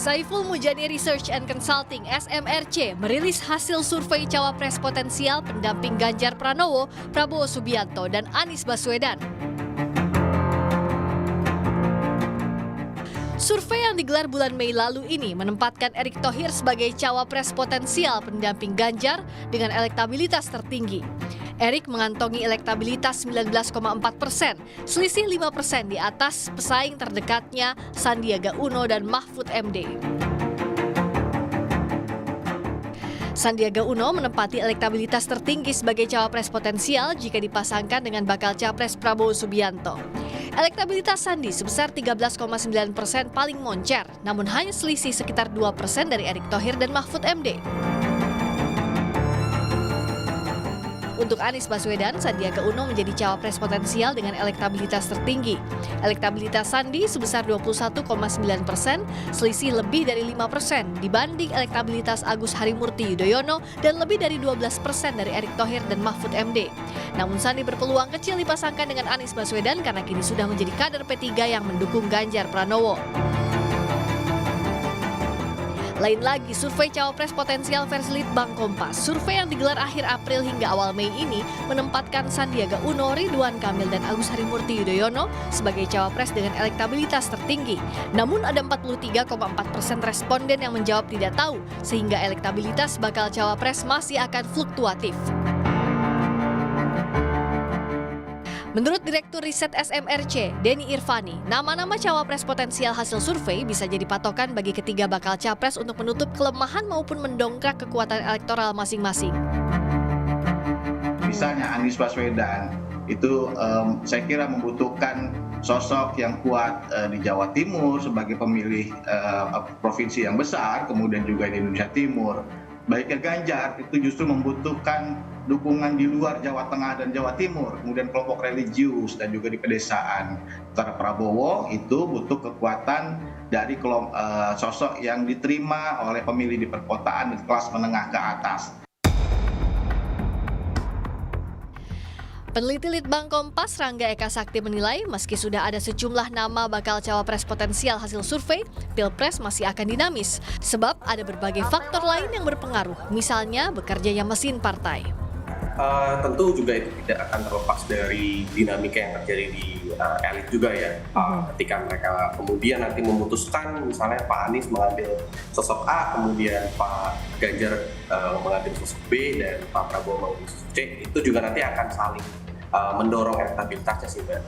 Saiful Mujani Research and Consulting (SMRC) merilis hasil survei cawapres potensial pendamping Ganjar Pranowo, Prabowo Subianto, dan Anies Baswedan. Survei yang digelar bulan Mei lalu ini menempatkan Erick Thohir sebagai cawapres potensial pendamping Ganjar dengan elektabilitas tertinggi. Erick mengantongi elektabilitas 19,4%, selisih 5% di atas pesaing terdekatnya Sandiaga Uno dan Mahfud MD. Sandiaga Uno menempati elektabilitas tertinggi sebagai cawapres potensial jika dipasangkan dengan bakal capres Prabowo Subianto. Elektabilitas Sandi sebesar 13,9% paling moncer, namun hanya selisih sekitar 2% dari Erick Thohir dan Mahfud MD. Untuk Anies Baswedan, Sandiaga Uno menjadi cawapres potensial dengan elektabilitas tertinggi. Elektabilitas Sandi sebesar 21,9%, selisih lebih dari 5% dibanding elektabilitas Agus Harimurti Yudhoyono dan lebih dari 12% dari Erick Thohir dan Mahfud MD. Namun Sandi berpeluang kecil dipasangkan dengan Anies Baswedan karena kini sudah menjadi kader P3 yang mendukung Ganjar Pranowo. Lain lagi, survei cawapres potensial versi Litbang Kompas. Survei yang digelar akhir April hingga awal Mei ini menempatkan Sandiaga Uno, Ridwan Kamil, dan Agus Harimurti Yudhoyono sebagai cawapres dengan elektabilitas tertinggi. Namun ada 43,4% responden yang menjawab tidak tahu, sehingga elektabilitas bakal cawapres masih akan fluktuatif. Menurut Direktur Riset SMRC, Denny Irvani, nama-nama cawapres potensial hasil survei bisa jadi patokan bagi ketiga bakal capres untuk menutup kelemahan maupun mendongkrak kekuatan elektoral masing-masing. Misalnya Anies Baswedan, itu saya kira membutuhkan sosok yang kuat di Jawa Timur sebagai pemilih provinsi yang besar, kemudian juga di Indonesia Timur. Baiknya Ganjar itu justru membutuhkan dukungan di luar Jawa Tengah dan Jawa Timur, kemudian kelompok religius dan juga di pedesaan. Karena Prabowo itu butuh kekuatan dari sosok yang diterima oleh pemilih di perkotaan dan kelas menengah ke atas. Peneliti Litbang Kompas Rangga Eka Sakti menilai meski sudah ada sejumlah nama bakal cawapres potensial hasil survei, Pilpres masih akan dinamis sebab ada berbagai faktor lain yang berpengaruh, misalnya bekerjanya mesin partai. Tentu juga itu tidak akan terlepas dari dinamika yang terjadi di elit juga ya. Ketika mereka kemudian nanti memutuskan misalnya Pak Anies mengambil sosok A, kemudian Pak Ganjar mengambil sosok B, dan Pak Prabowo mengambil sosok C, itu juga nanti akan saling mendorong elektabilitasnya sih Mbak.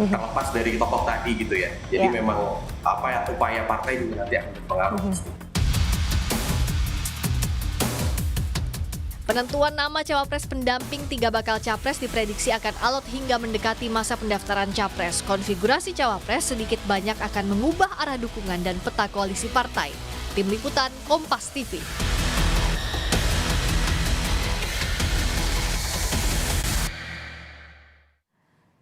Terlepas dari tokoh tadi gitu ya. Jadi memang upaya partai juga nanti akan berpengaruh. Penentuan nama cawapres pendamping tiga bakal capres diprediksi akan alot hingga mendekati masa pendaftaran capres. Konfigurasi cawapres sedikit banyak akan mengubah arah dukungan dan peta koalisi partai. Tim Liputan Kompas TV.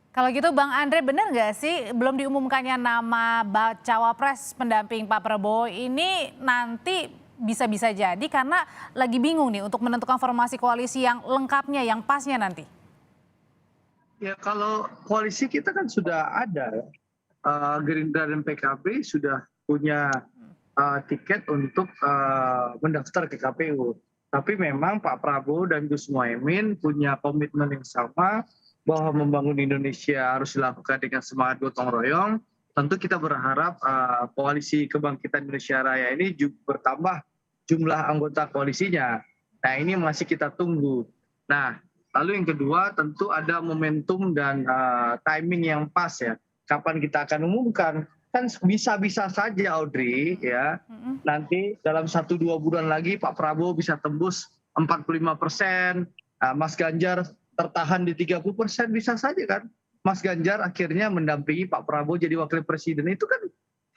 Kalau gitu Bang Andre, benar nggak sih belum diumumkannya nama cawapres pendamping Pak Prabowo ini nanti bisa-bisa jadi karena lagi bingung nih untuk menentukan formasi koalisi yang lengkapnya, yang pasnya nanti? Ya kalau koalisi kita kan sudah ada, Gerindra dan PKB sudah punya tiket untuk mendaftar ke KPU. Tapi memang Pak Prabowo dan Gus Muhaimin punya komitmen yang sama bahwa membangun Indonesia harus dilakukan dengan semangat gotong royong. Tentu kita berharap koalisi kebangkitan Indonesia Raya ini bertambah jumlah anggota koalisinya. Nah ini masih kita tunggu. Nah lalu yang kedua tentu ada momentum dan timing yang pas ya. Kapan kita akan umumkan? Kan bisa-bisa saja Audrey ya. Nanti dalam 1-2 bulan lagi Pak Prabowo bisa tembus 45%. Mas Ganjar tertahan di 30%, bisa saja kan. Mas Ganjar akhirnya mendampingi Pak Prabowo jadi wakil presiden. Itu kan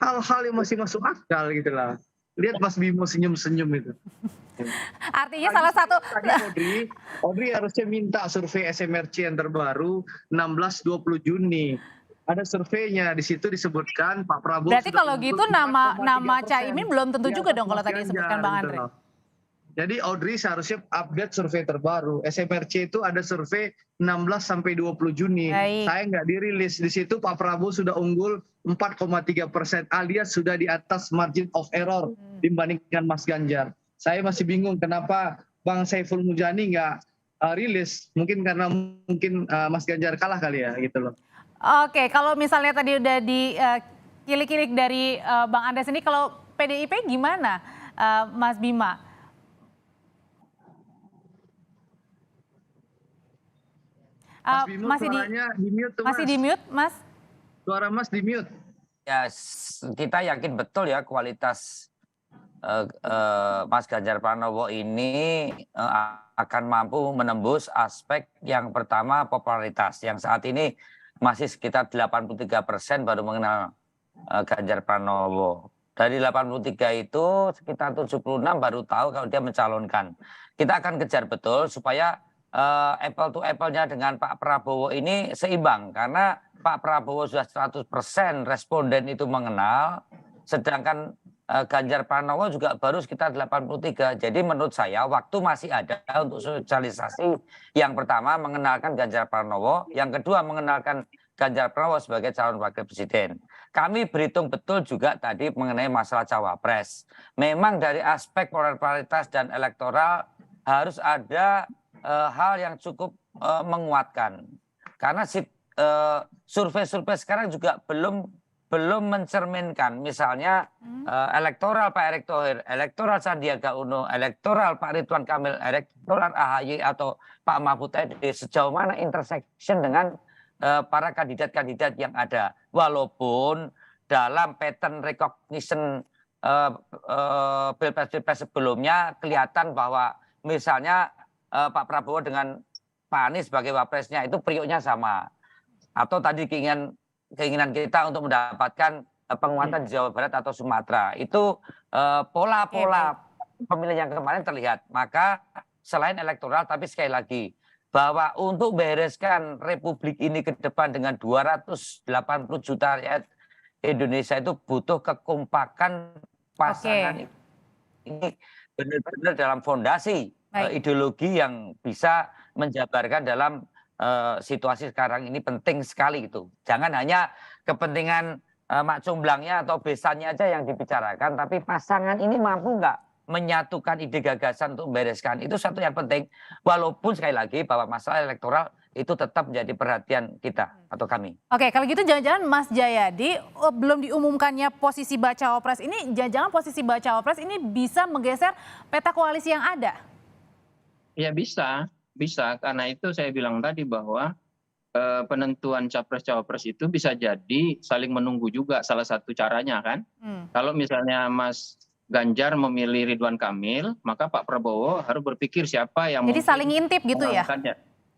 hal-hal yang masih masuk akal gitu lah. Lihat Mas Bimo senyum-senyum itu. Artinya salah satu... Audrey harusnya minta survei SMRC yang terbaru 16-20 Juni. Ada surveinya, di situ disebutkan Pak Prabowo. Berarti kalau gitu nama Caimin belum tentu juga dong kalau tadi disebutkan Bang Andre. Jadi Audrey seharusnya update survei terbaru. SMRC itu ada survei 16 sampai 20 Juni. Baik. Saya nggak dirilis. Di situ Pak Prabowo sudah unggul 4,3% alias sudah di atas margin of error dibandingkan Mas Ganjar. Saya masih bingung kenapa Bang Saiful Mujani nggak rilis. Mungkin karena Mas Ganjar kalah kali ya gitu loh. Oke, kalau misalnya tadi udah di kilik-kilik dari Bang Andreas ini, kalau PDIP gimana, Mas Bima? Mas Bimo, Masih suaranya di mute tuh, masih Mas. di mute, Mas? Suara Mas di mute. Ya, kita yakin betul ya kualitas Mas Ganjar Pranowo ini akan mampu menembus aspek yang pertama popularitas, yang saat ini masih sekitar 83% baru mengenal Ganjar Pranowo. Dari 83 itu sekitar 76 baru tahu kalau dia mencalonkan. Kita akan kejar betul supaya apple to apple-nya dengan Pak Prabowo ini seimbang, karena Pak Prabowo sudah 100% responden itu mengenal, sedangkan Ganjar Pranowo juga baru sekitar 83. Jadi menurut saya waktu masih ada untuk sosialisasi. Yang pertama mengenalkan Ganjar Pranowo, yang kedua mengenalkan Ganjar Pranowo sebagai calon wakil presiden. Kami berhitung betul juga tadi mengenai masalah cawapres. Memang dari aspek popularitas dan elektoral harus ada hal yang cukup menguatkan, karena survei-survei sekarang juga belum mencerminkan, misalnya elektoral Pak Erick Thohir, elektoral Sandiaga Uno, elektoral Pak Ridwan Kamil, elektoral AHY atau Pak Mahfud MD sejauh mana intersection dengan para kandidat-kandidat yang ada, walaupun dalam pattern recognition pilpres sebelumnya kelihatan bahwa misalnya Pak Prabowo dengan Pak Anies sebagai wapresnya itu periuknya sama. Atau tadi keinginan kita untuk mendapatkan penguatan di Jawa Barat atau Sumatera. Itu pola-pola pemilih yang kemarin terlihat. Maka selain elektoral, tapi sekali lagi, bahwa untuk bereskan Republik ini ke depan dengan 280 juta rakyat Indonesia itu butuh kekompakan pasangan ini benar-benar dalam fondasi ideologi yang bisa menjabarkan dalam situasi sekarang ini penting sekali itu. Jangan hanya kepentingan mak comblangnya atau besannya aja yang dibicarakan, tapi pasangan ini mampu nggak menyatukan ide gagasan untuk membereskan. Itu satu yang penting. Walaupun sekali lagi bahwa masalah elektoral itu tetap menjadi perhatian kita atau kami. Oke, kalau gitu jangan-jangan Mas Jayadi belum diumumkannya posisi baca Cawapres ini, jangan-jangan posisi baca Cawapres ini bisa menggeser peta koalisi yang ada? Ya bisa karena itu saya bilang tadi bahwa penentuan capres-cawapres itu bisa jadi saling menunggu juga, salah satu caranya kan. Kalau misalnya Mas Ganjar memilih Ridwan Kamil, maka Pak Prabowo harus berpikir siapa yang jadi saling ngintip gitu ya?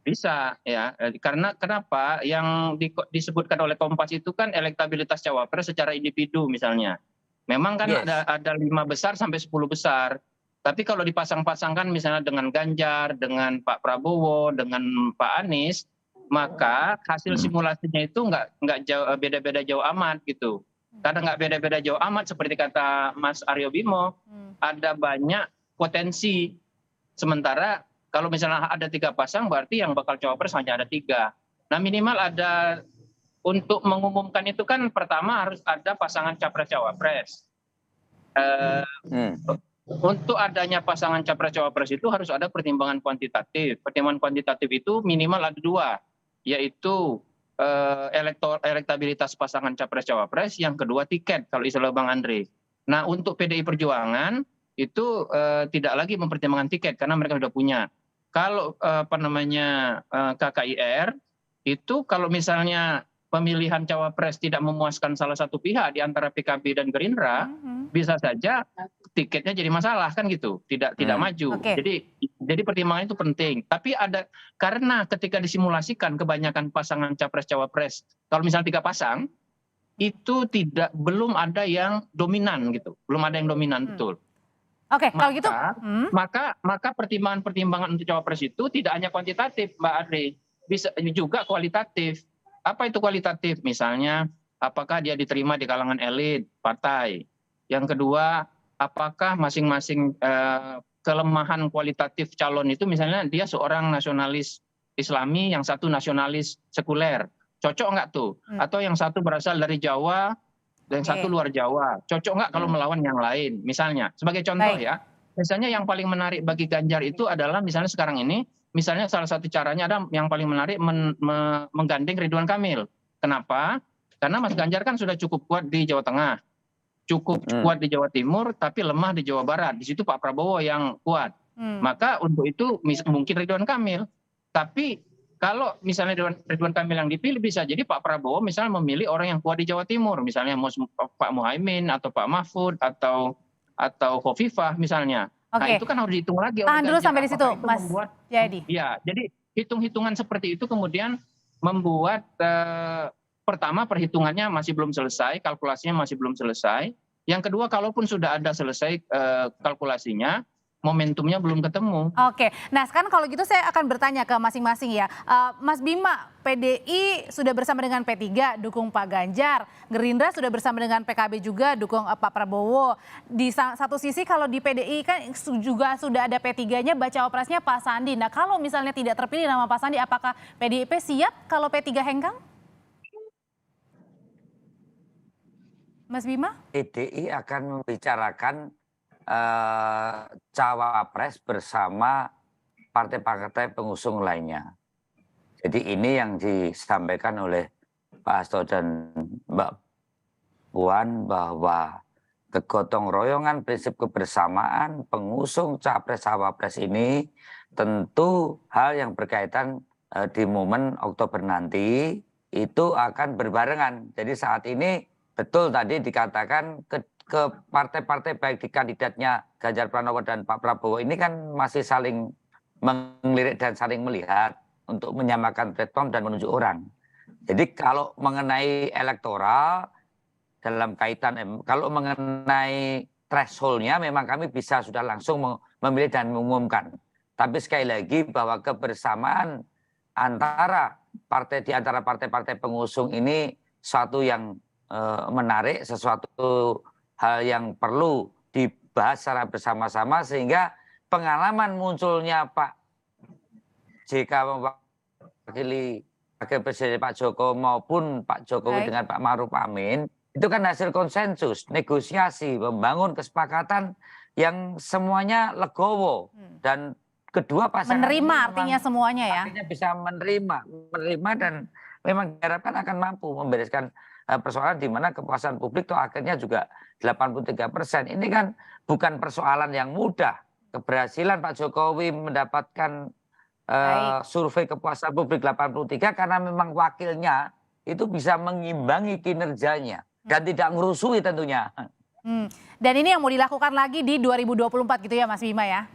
Bisa ya, karena kenapa yang disebutkan oleh Kompas itu kan elektabilitas cawapres secara individu misalnya. Memang kan ada 5 besar sampai 10 besar. Tapi kalau dipasang-pasangkan misalnya dengan Ganjar, dengan Pak Prabowo, dengan Pak Anies, maka hasil simulasinya itu nggak jauh, beda-beda jauh amat gitu. Karena nggak beda-beda jauh amat seperti kata Mas Aryo Bimo, ada banyak potensi. Sementara kalau misalnya ada 3 pasang, berarti yang bakal cawapres hanya ada 3. Nah minimal ada, untuk mengumumkan itu kan pertama harus ada pasangan capres-cawapres. Untuk adanya pasangan capres-cawapres itu harus ada pertimbangan kuantitatif. Pertimbangan kuantitatif itu minimal ada 2, yaitu elektabilitas pasangan capres-cawapres, yang kedua tiket kalau istilah Bang Andre. Nah untuk PDI Perjuangan itu tidak lagi mempertimbangkan tiket karena mereka sudah punya. Kalau KKIR itu kalau misalnya pemilihan cawapres tidak memuaskan salah satu pihak di antara PKB dan Gerindra, bisa saja tiketnya jadi masalah kan gitu, tidak maju. Jadi pertimbangan itu penting. Tapi ada, karena ketika disimulasikan kebanyakan pasangan capres cawapres, kalau misalnya 3 pasang itu belum ada yang dominan gitu, belum ada yang dominan betul. Oke, kalau gitu maka pertimbangan untuk cawapres itu tidak hanya kuantitatif, Mbak Adri, bisa juga kualitatif. Apa itu kualitatif? Misalnya, apakah dia diterima di kalangan elit partai? Yang kedua, apakah masing-masing kelemahan kualitatif calon itu misalnya dia seorang nasionalis Islami, yang satu nasionalis sekuler. Cocok nggak tuh? Atau yang satu berasal dari Jawa dan yang satu luar Jawa. Cocok nggak kalau melawan yang lain? Misalnya, sebagai contoh ya, misalnya yang paling menarik bagi Ganjar itu adalah misalnya sekarang ini, misalnya salah satu caranya ada yang paling menarik menggandeng Ridwan Kamil. Kenapa? Karena Mas Ganjar kan sudah cukup kuat di Jawa Tengah, cukup kuat di Jawa Timur, tapi lemah di Jawa Barat. Di situ Pak Prabowo yang kuat. Maka untuk itu mungkin Ridwan Kamil. Tapi kalau misalnya Ridwan Kamil yang dipilih, bisa jadi Pak Prabowo misalnya memilih orang yang kuat di Jawa Timur, misalnya Pak Muhaimin atau Pak Mahfud atau Khofifah misalnya. Nah itu kan harus dihitung lagi. Tahan dulu sampai di situ, Mas Jayadi. Ya, jadi hitung-hitungan seperti itu kemudian membuat pertama perhitungannya masih belum selesai, kalkulasinya masih belum selesai. Yang kedua, kalaupun sudah ada selesai kalkulasinya, momentumnya belum ketemu. Oke, nah sekarang kalau gitu saya akan bertanya ke masing-masing ya. Mas Bima, PDI sudah bersama dengan P3 dukung Pak Ganjar, Gerindra sudah bersama dengan PKB juga dukung Pak Prabowo. Di satu sisi kalau di PDI kan juga sudah ada P3-nya, baca operasinya Pak Sandi. Nah kalau misalnya tidak terpilih nama Pak Sandi, apakah PDIP siap kalau P3 hengkang? Mas Bima? PDI akan membicarakan cawapres bersama partai-partai pengusung lainnya. Jadi ini yang disampaikan oleh Pak Hasto dan Mbak Puan bahwa kegotong royongan prinsip kebersamaan pengusung capres-cawapres ini tentu hal yang berkaitan di momen Oktober nanti itu akan berbarengan. Jadi saat ini betul tadi dikatakan ke partai-partai baik di kandidatnya Ganjar Pranowo dan Pak Prabowo ini kan masih saling melirik dan saling melihat untuk menyamakan platform dan menunjuk orang. Jadi kalau mengenai elektoral dalam kaitan kalau mengenai thresholdnya memang kami bisa sudah langsung memilih dan mengumumkan. Tapi sekali lagi bahwa kebersamaan antara partai-partai pengusung ini suatu yang menarik, sesuatu hal yang perlu dibahas secara bersama-sama sehingga pengalaman munculnya Pak JK mewakili Wakil Presiden Pak Jokowi maupun Pak Jokowi dengan Pak Ma'ruf Amin itu kan hasil konsensus, negosiasi, membangun kesepakatan yang semuanya legowo dan kedua pasangan menerima artinya semuanya ya. Artinya bisa menerima dan memang diharapkan akan mampu membereskan persoalan di mana kepuasan publik toh akhirnya juga 83%. Ini kan bukan persoalan yang mudah. Keberhasilan Pak Jokowi mendapatkan survei kepuasan publik 83 karena memang wakilnya itu bisa mengimbangi kinerjanya dan tidak ngerusui tentunya. Dan ini yang mau dilakukan lagi di 2024 gitu ya Mas Bima ya?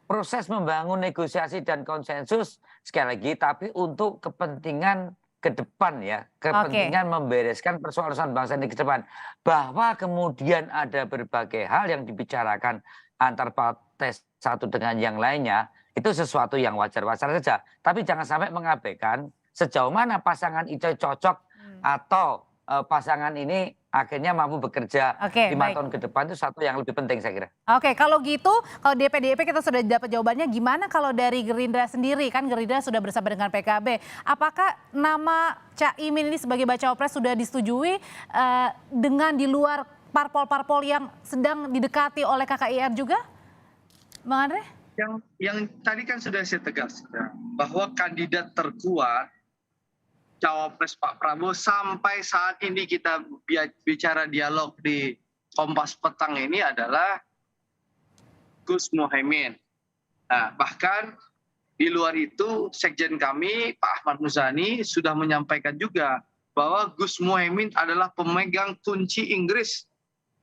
Proses membangun negosiasi dan konsensus sekali lagi tapi untuk kepentingan ke depan ya, kepentingan membereskan persoalan bangsa ini ke depan. Bahwa kemudian ada berbagai hal yang dibicarakan antar partai satu dengan yang lainnya, itu sesuatu yang wajar-wajar saja. Tapi jangan sampai mengabaikan sejauh mana pasangan itu cocok atau pasangan ini akhirnya mampu bekerja 5 tahun ke depan itu satu yang lebih penting saya kira. Oke, kalau gitu, kalau di PDIP kita sudah dapat jawabannya, gimana kalau dari Gerindra sendiri? Kan Gerindra sudah bersama dengan PKB. Apakah nama Caimin ini sebagai baca pres sudah disetujui dengan di luar parpol-parpol yang sedang didekati oleh KKIR juga? Bang Andre? Yang tadi kan sudah saya tegaskan bahwa kandidat terkuat Cawapres Pak Prabowo sampai saat ini kita bicara dialog di Kompas Petang ini adalah Gus Muhaimin. Nah, bahkan di luar itu sekjen kami Pak Ahmad Muzani sudah menyampaikan juga bahwa Gus Muhaimin adalah pemegang kunci Inggris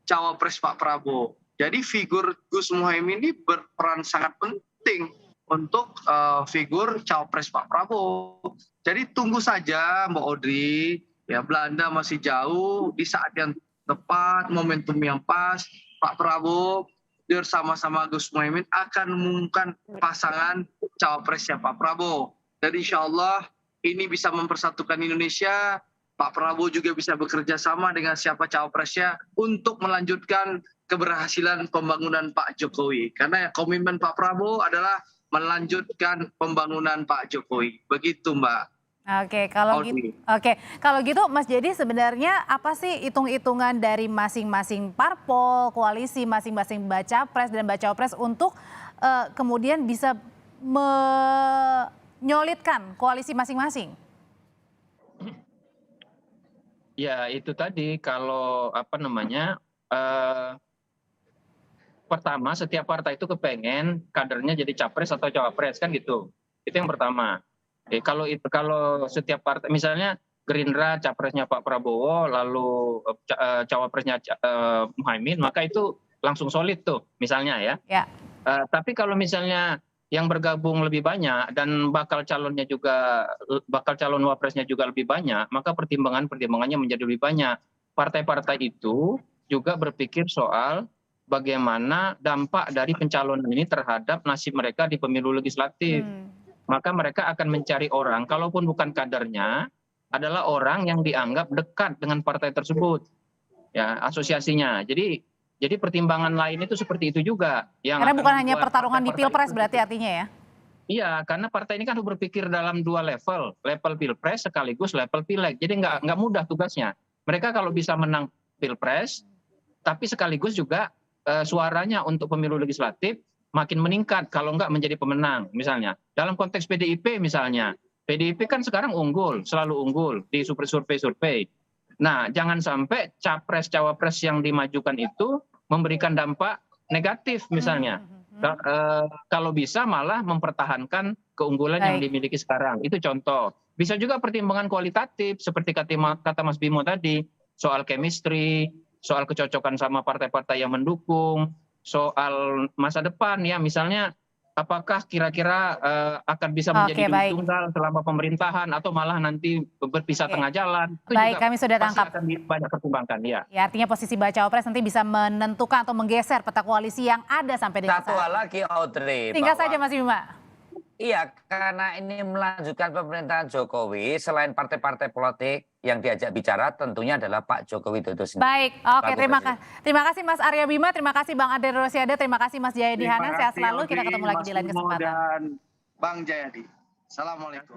Cawapres Pak Prabowo. Jadi figur Gus Muhaimin ini berperan sangat penting untuk figur Cawapres Pak Prabowo. Jadi tunggu saja Mbak Audrey, ya Belanda masih jauh, di saat yang tepat, momentum yang pas, Pak Prabowo bersama-sama Gus Muhaimin akan mengumumkan pasangan cawapresnya Pak Prabowo. Dan insya Allah ini bisa mempersatukan Indonesia, Pak Prabowo juga bisa bekerja sama dengan siapa cawapresnya untuk melanjutkan keberhasilan pembangunan Pak Jokowi. Karena komitmen Pak Prabowo adalah melanjutkan pembangunan Pak Jokowi. Begitu Mbak. Oke, kalau gitu Mas Jadi sebenarnya apa sih hitung-hitungan dari masing-masing parpol, koalisi, masing-masing baca pres dan baca pres untuk kemudian bisa menyolidkan koalisi masing-masing? Ya itu tadi kalau pertama setiap partai itu kepengen kadernya jadi capres atau cawapres kan gitu. Itu yang pertama. Kalau setiap partai misalnya Gerindra capresnya Pak Prabowo lalu cawapresnya Muhaimin, maka itu langsung solid tuh misalnya ya. Ya. Tapi kalau misalnya yang bergabung lebih banyak dan bakal calon wapresnya juga lebih banyak, maka pertimbangannya menjadi lebih banyak. Partai-partai itu juga berpikir soal bagaimana dampak dari pencalonan ini terhadap nasib mereka di pemilu legislatif. Maka mereka akan mencari orang, kalaupun bukan kadernya, adalah orang yang dianggap dekat dengan partai tersebut, ya asosiasinya. Jadi pertimbangan lain itu seperti itu juga. Karena bukan hanya pertarungan di pilpres berarti artinya ya? Iya, karena partai ini kan harus berpikir dalam dua level pilpres sekaligus level pileg. Jadi nggak mudah tugasnya. Mereka kalau bisa menang pilpres, tapi sekaligus juga suaranya untuk pemilu legislatif makin meningkat kalau nggak menjadi pemenang misalnya. Dalam konteks PDIP misalnya, PDIP kan sekarang selalu unggul di survei. Nah, jangan sampai capres-cawapres yang dimajukan itu memberikan dampak negatif misalnya. Kalau bisa malah mempertahankan keunggulan yang dimiliki sekarang. Itu contoh. Bisa juga pertimbangan kualitatif seperti kata Mas Bimo tadi, soal chemistry, soal kecocokan sama partai-partai yang mendukung, soal masa depan ya misalnya apakah kira-kira akan bisa menjadi tunggal selama pemerintahan atau malah nanti berpisah tengah jalan. Itu juga kami sudah tangkap. Akan banyak pertimbangkan ya. Ya artinya posisi baca pres nanti bisa menentukan atau menggeser peta koalisi yang ada sampai dengan Satu hal lagi Audrey. Singkat saja Mas Bima. Iya, karena ini melanjutkan pemerintahan Jokowi, selain partai-partai politik yang diajak bicara tentunya adalah Pak Joko Widodo sendiri. Baik, oke, terima kasih Mas Arya Bima, terima kasih Bang Andre Rosiade, terima kasih Mas Jayadi Hanan, sehat selalu, kita ketemu lagi di lain kesempatan. Dan Bang Jayadi, assalamualaikum.